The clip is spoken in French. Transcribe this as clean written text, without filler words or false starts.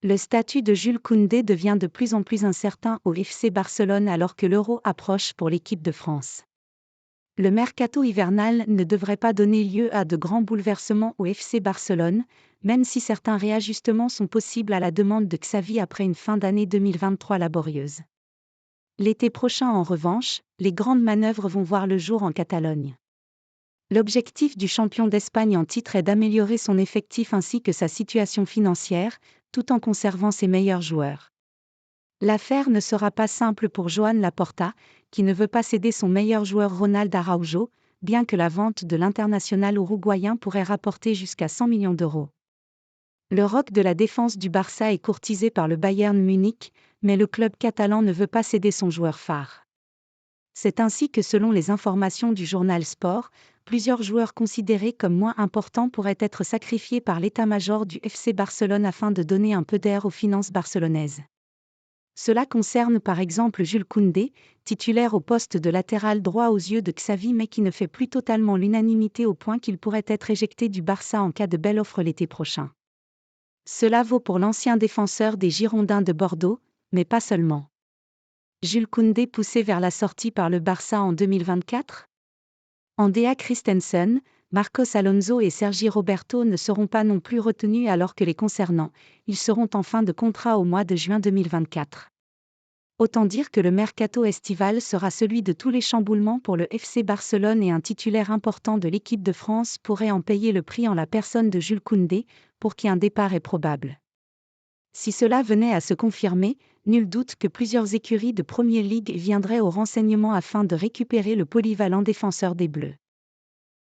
Le statut de Jules Koundé devient de plus en plus incertain au FC Barcelone alors que l'Euro approche pour l'équipe de France. Le mercato hivernal ne devrait pas donner lieu à de grands bouleversements au FC Barcelone, même si certains réajustements sont possibles à la demande de Xavi après une fin d'année 2023 laborieuse. L'été prochain en revanche, les grandes manœuvres vont voir le jour en Catalogne. L'objectif du champion d'Espagne en titre est d'améliorer son effectif ainsi que sa situation financière, tout en conservant ses meilleurs joueurs. L'affaire ne sera pas simple pour Joan Laporta, qui ne veut pas céder son meilleur joueur Ronald Araujo, bien que la vente de l'international uruguayen pourrait rapporter jusqu'à 100 millions d'euros. Le roc de la défense du Barça est courtisé par le Bayern Munich, mais le club catalan ne veut pas céder son joueur phare. C'est ainsi que selon les informations du journal Sport, plusieurs joueurs considérés comme moins importants pourraient être sacrifiés par l'état-major du FC Barcelone afin de donner un peu d'air aux finances barcelonaises. Cela concerne par exemple Jules Koundé, titulaire au poste de latéral droit aux yeux de Xavi mais qui ne fait plus totalement l'unanimité au point qu'il pourrait être éjecté du Barça en cas de belle offre l'été prochain. Cela vaut pour l'ancien défenseur des Girondins de Bordeaux, mais pas seulement. Jules Koundé poussé vers la sortie par le Barça en 2024 ? Andrea Christensen, Marcos Alonso et Sergi Roberto ne seront pas non plus retenus alors que les concernant, ils seront en fin de contrat au mois de juin 2024. Autant dire que le mercato estival sera celui de tous les chamboulements pour le FC Barcelone et un titulaire important de l'équipe de France pourrait en payer le prix en la personne de Jules Koundé, pour qui un départ est probable. Si cela venait à se confirmer, nul doute que plusieurs écuries de Premier League viendraient au renseignement afin de récupérer le polyvalent défenseur des Bleus.